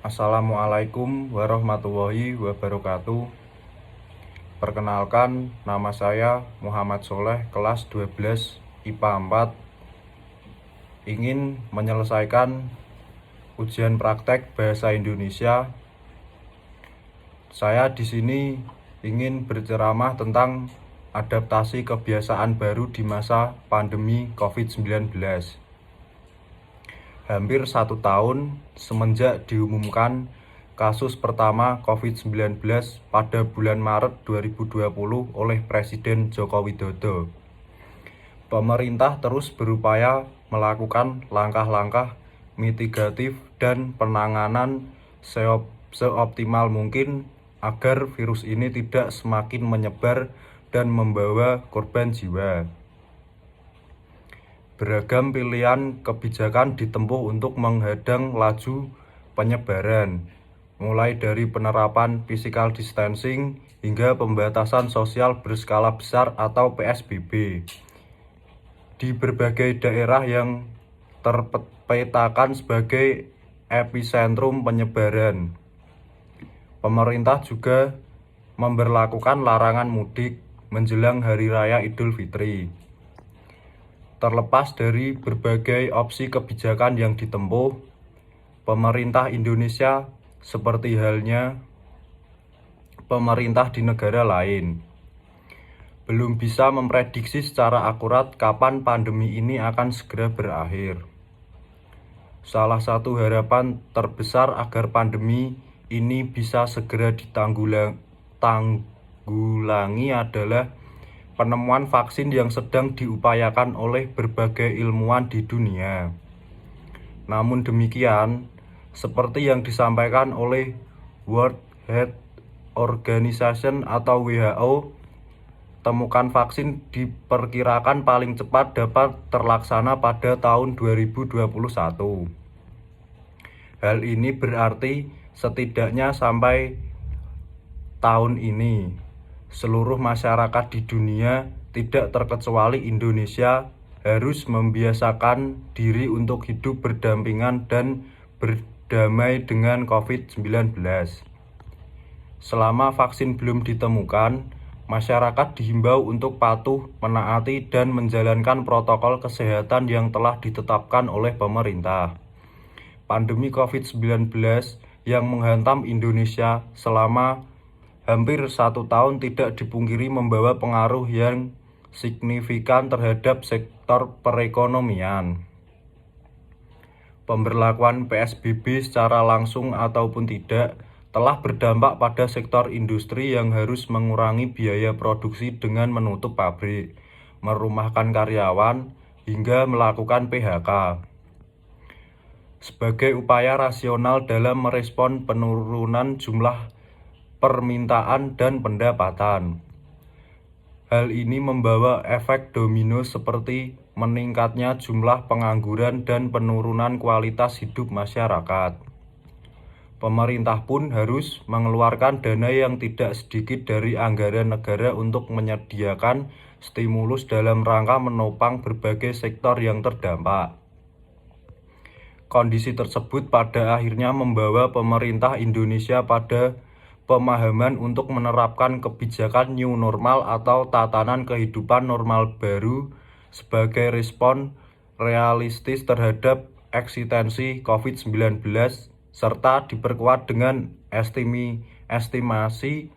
Assalamualaikum warahmatullahi wabarakatuh. Perkenalkan, nama saya Muhammad Soleh, kelas 12 IPA 4. Ingin menyelesaikan ujian praktek bahasa Indonesia. Saya di sini ingin berceramah tentang adaptasi kebiasaan baru di masa pandemi COVID-19. Hampir 1 tahun semenjak diumumkan kasus pertama COVID-19 pada bulan Maret 2020 oleh Presiden Joko Widodo. Pemerintah terus berupaya melakukan langkah-langkah mitigatif dan penanganan seoptimal mungkin agar virus ini tidak semakin menyebar dan membawa korban jiwa. Beragam pilihan kebijakan ditempuh untuk menghadang laju penyebaran, mulai dari penerapan physical distancing hingga pembatasan sosial berskala besar atau PSBB. Di berbagai daerah yang terpetakan sebagai epicentrum penyebaran, pemerintah juga memberlakukan larangan mudik menjelang Hari Raya Idul Fitri. Terlepas dari berbagai opsi kebijakan yang ditempuh, pemerintah Indonesia seperti halnya pemerintah di negara lain belum bisa memprediksi secara akurat kapan pandemi ini akan segera berakhir. Salah satu harapan terbesar agar pandemi ini bisa segera ditanggulangi adalah penemuan vaksin yang sedang diupayakan oleh berbagai ilmuwan di dunia. Namun demikian, seperti yang disampaikan oleh World Health Organization atau WHO, temukan vaksin diperkirakan paling cepat dapat terlaksana pada tahun 2021. Hal ini berarti setidaknya sampai tahun ini, seluruh masyarakat di dunia, tidak terkecuali Indonesia, harus membiasakan diri untuk hidup berdampingan dan berdamai dengan COVID-19. Selama vaksin belum ditemukan, masyarakat dihimbau untuk patuh, menaati, dan menjalankan protokol kesehatan yang telah ditetapkan oleh pemerintah. Pandemi COVID-19 yang menghantam Indonesia selama hampir 1 tahun tidak dipungkiri membawa pengaruh yang signifikan terhadap sektor perekonomian. Pemberlakuan PSBB secara langsung ataupun tidak telah berdampak pada sektor industri yang harus mengurangi biaya produksi dengan menutup pabrik, merumahkan karyawan, hingga melakukan PHK. Sebagai upaya rasional dalam merespon penurunan jumlah permintaan dan pendapatan, hal ini membawa efek domino seperti meningkatnya jumlah pengangguran dan penurunan kualitas hidup masyarakat. Pemerintah pun harus mengeluarkan dana yang tidak sedikit dari anggaran negara untuk menyediakan stimulus dalam rangka menopang berbagai sektor yang terdampak. Kondisi tersebut pada akhirnya membawa pemerintah Indonesia pada pemahaman untuk menerapkan kebijakan new normal atau tatanan kehidupan normal baru sebagai respon realistis terhadap eksistensi COVID-19 serta diperkuat dengan estimasi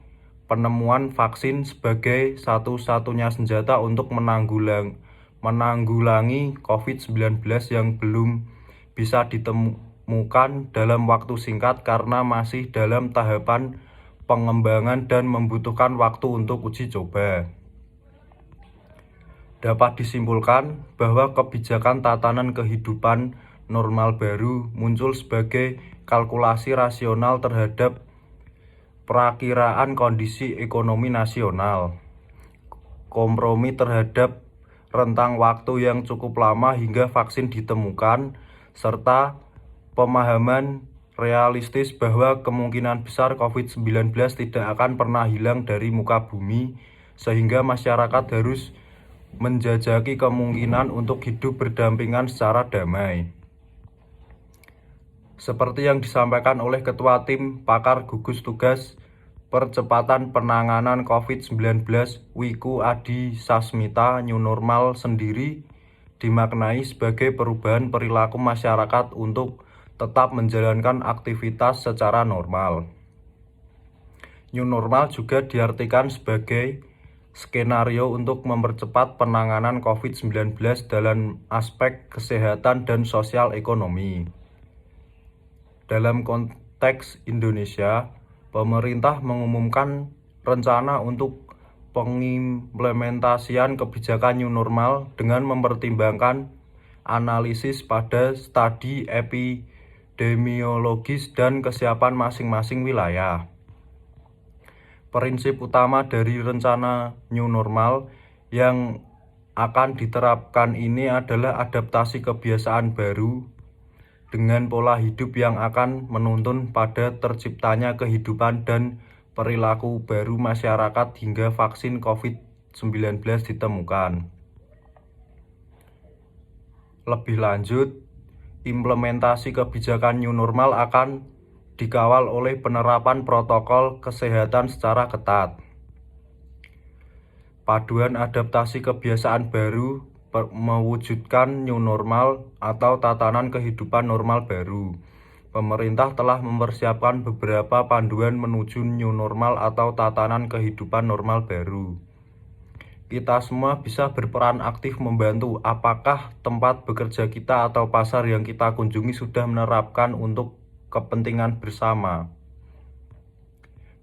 penemuan vaksin sebagai satu-satunya senjata untuk menanggulangi COVID-19 yang belum bisa ditemukan dalam waktu singkat karena masih dalam tahapan pengembangan dan membutuhkan waktu untuk uji coba. Dapat disimpulkan bahwa kebijakan tatanan kehidupan normal baru muncul sebagai kalkulasi rasional terhadap perakiraan kondisi ekonomi nasional, kompromi terhadap rentang waktu yang cukup lama hingga vaksin ditemukan, serta pemahaman realistis bahwa kemungkinan besar COVID-19 tidak akan pernah hilang dari muka bumi, sehingga masyarakat harus menjajaki kemungkinan untuk hidup berdampingan secara damai. Seperti yang disampaikan oleh Ketua Tim Pakar Gugus Tugas Percepatan Penanganan COVID-19 Wiku Adi Sasmita, new normal sendiri dimaknai sebagai perubahan perilaku masyarakat untuk tetap menjalankan aktivitas secara normal. New normal juga diartikan sebagai skenario untuk mempercepat penanganan COVID-19 dalam aspek kesehatan dan sosial ekonomi. Dalam konteks Indonesia, pemerintah mengumumkan rencana untuk pengimplementasian kebijakan new normal dengan mempertimbangkan analisis pada studi epidemiologis dan kesiapan masing-masing wilayah. Prinsip utama dari rencana new normal yang akan diterapkan ini adalah adaptasi kebiasaan baru dengan pola hidup yang akan menuntun pada terciptanya kehidupan dan perilaku baru masyarakat hingga vaksin COVID-19 ditemukan. Lebih lanjut, implementasi kebijakan new normal akan dikawal oleh penerapan protokol kesehatan secara ketat. Paduan adaptasi kebiasaan baru mewujudkan new normal atau tatanan kehidupan normal baru. Pemerintah telah mempersiapkan beberapa panduan menuju new normal atau tatanan kehidupan normal baru. Kita semua bisa berperan aktif membantu. Apakah tempat bekerja kita atau pasar yang kita kunjungi sudah menerapkan untuk kepentingan bersama?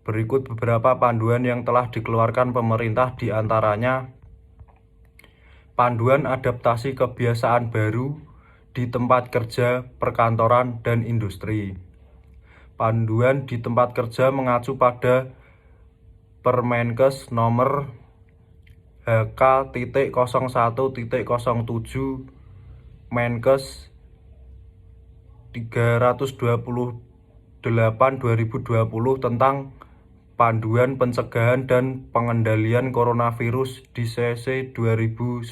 Berikut beberapa panduan yang telah dikeluarkan pemerintah, di antaranya Panduan Adaptasi Kebiasaan Baru di Tempat Kerja, Perkantoran, dan Industri. Panduan di tempat kerja mengacu pada Permenkes nomor HK.01.07 Menkes 328/2020 tentang Panduan Pencegahan dan Pengendalian Coronavirus Disease 2019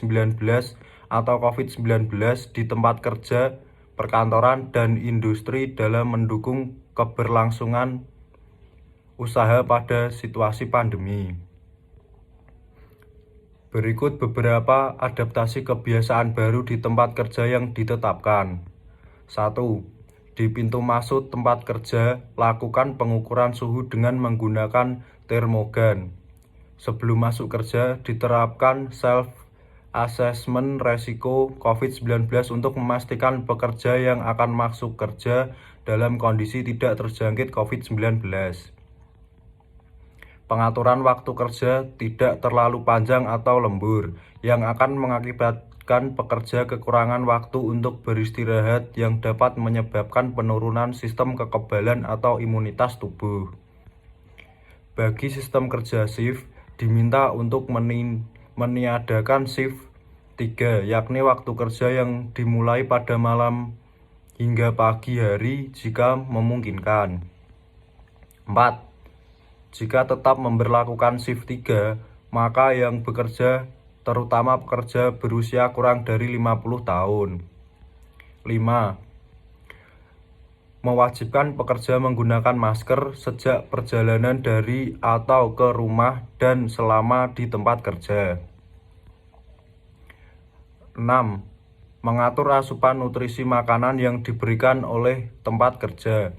atau COVID-19 di tempat kerja, perkantoran, dan industri dalam mendukung keberlangsungan usaha pada situasi pandemi. Berikut beberapa adaptasi kebiasaan baru di tempat kerja yang ditetapkan. 1. Di pintu masuk tempat kerja, lakukan pengukuran suhu dengan menggunakan termogan. Sebelum masuk kerja, diterapkan self-assessment resiko COVID-19 untuk memastikan pekerja yang akan masuk kerja dalam kondisi tidak terjangkit COVID-19. Pengaturan waktu kerja tidak terlalu panjang atau lembur, yang akan mengakibatkan pekerja kekurangan waktu untuk beristirahat yang dapat menyebabkan penurunan sistem kekebalan atau imunitas tubuh. Bagi sistem kerja shift, diminta untuk meniadakan shift 3, yakni waktu kerja yang dimulai pada malam hingga pagi hari jika memungkinkan. 4. Jika tetap memberlakukan shift 3, maka yang bekerja terutama pekerja berusia kurang dari 50 tahun. 5. Mewajibkan pekerja menggunakan masker sejak perjalanan dari atau ke rumah dan selama di tempat kerja. 6. Mengatur asupan nutrisi makanan yang diberikan oleh tempat kerja.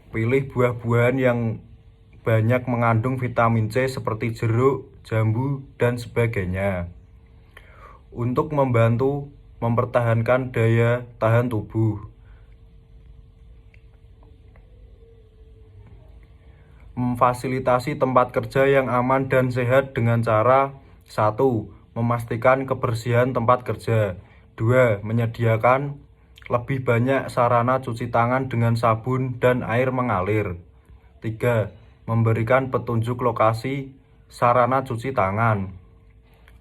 Pilih buah-buahan yang banyak mengandung vitamin C seperti jeruk, jambu, dan sebagainya untuk membantu mempertahankan daya tahan tubuh. Memfasilitasi tempat kerja yang aman dan sehat dengan cara 1. Memastikan kebersihan tempat kerja. 2. Menyediakan lebih banyak sarana cuci tangan dengan sabun dan air mengalir. 3. Memberikan petunjuk lokasi sarana cuci tangan.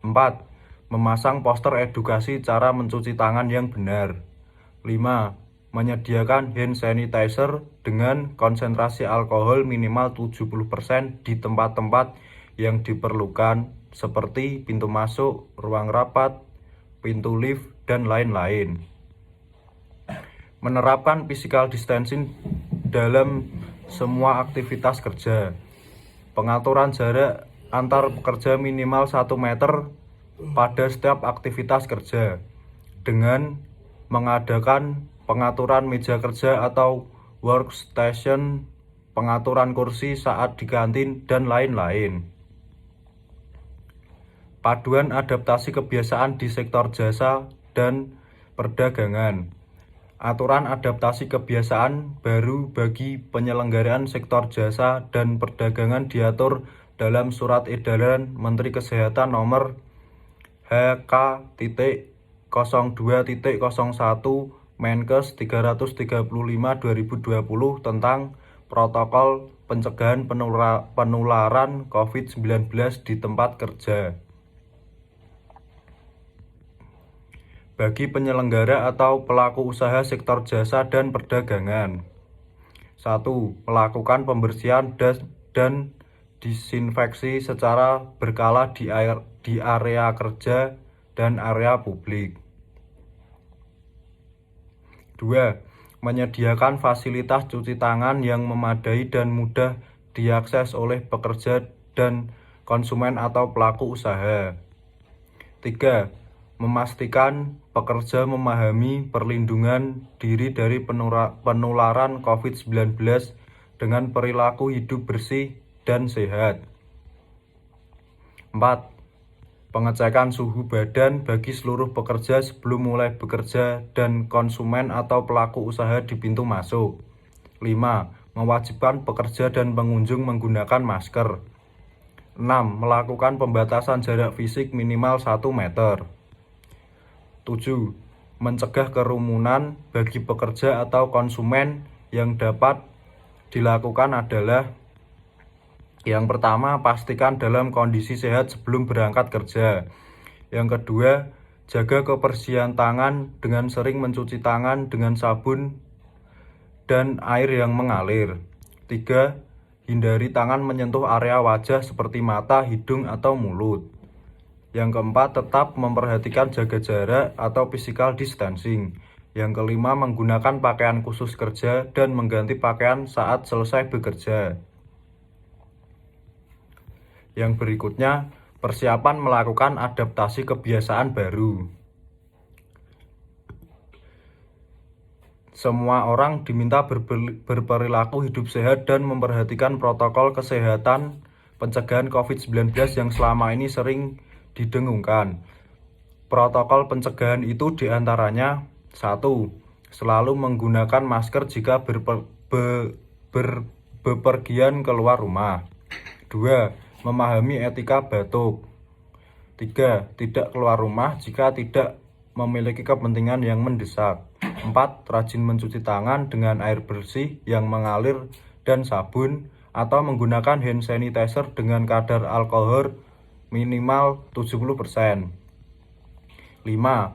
4. Memasang poster edukasi cara mencuci tangan yang benar. 5. Menyediakan hand sanitizer dengan konsentrasi alkohol minimal 70% di tempat-tempat yang diperlukan seperti pintu masuk, ruang rapat, pintu lift, dan lain-lain. Menerapkan physical distancing dalam semua aktivitas kerja. Pengaturan jarak antar pekerja minimal 1 meter pada setiap aktivitas kerja dengan mengadakan pengaturan meja kerja atau workstation, pengaturan kursi saat di kantin, dan lain-lain. Paduan adaptasi kebiasaan di sektor jasa dan perdagangan. Aturan adaptasi kebiasaan baru bagi penyelenggaraan sektor jasa dan perdagangan diatur dalam Surat Edaran Menteri Kesehatan Nomor HK.02.01 Menkes 335/2020 tentang protokol pencegahan penularan COVID-19 di tempat kerja. Bagi penyelenggara atau pelaku usaha sektor jasa dan perdagangan. 1. Melakukan pembersihan dan disinfeksi secara berkala di area kerja dan area publik. 2. Menyediakan fasilitas cuci tangan yang memadai dan mudah diakses oleh pekerja dan konsumen atau pelaku usaha. 3. Memastikan pekerja memahami perlindungan diri dari penularan COVID-19 dengan perilaku hidup bersih dan sehat. 4. Pengecekan suhu badan bagi seluruh pekerja sebelum mulai bekerja dan konsumen atau pelaku usaha di pintu masuk. 5. Mewajibkan pekerja dan pengunjung menggunakan masker. 6. Melakukan pembatasan jarak fisik minimal 1 meter. 7. Mencegah kerumunan bagi pekerja atau konsumen. Yang dapat dilakukan adalah: yang pertama, pastikan dalam kondisi sehat sebelum berangkat kerja. Yang kedua, jaga kebersihan tangan dengan sering mencuci tangan dengan sabun dan air yang mengalir. 3. Hindari tangan menyentuh area wajah seperti mata, hidung, atau mulut. Yang keempat, tetap memperhatikan jaga jarak atau physical distancing. Yang kelima, menggunakan pakaian khusus kerja dan mengganti pakaian saat selesai bekerja. Yang berikutnya, persiapan melakukan adaptasi kebiasaan baru. Semua orang diminta berperilaku hidup sehat dan memperhatikan protokol kesehatan pencegahan COVID-19 yang selama ini sering didengungkan. Protokol pencegahan itu diantaranya: 1. Selalu menggunakan masker jika bepergian keluar rumah. 2. Memahami etika batuk. 3. Tidak keluar rumah jika tidak memiliki kepentingan yang mendesak. 4. Rajin mencuci tangan dengan air bersih yang mengalir dan sabun, atau menggunakan hand sanitizer dengan kadar alkohol minimal 70%. 5.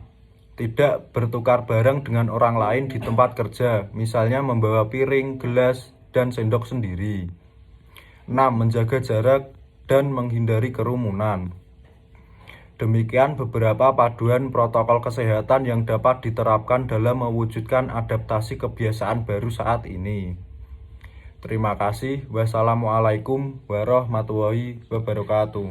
Tidak bertukar barang dengan orang lain di tempat kerja, misalnya membawa piring, gelas, dan sendok sendiri. 6. Menjaga jarak dan menghindari kerumunan. Demikian beberapa paduan protokol kesehatan yang dapat diterapkan dalam mewujudkan adaptasi kebiasaan baru saat ini. Terima kasih. Wassalamualaikum warahmatullahi wabarakatuh.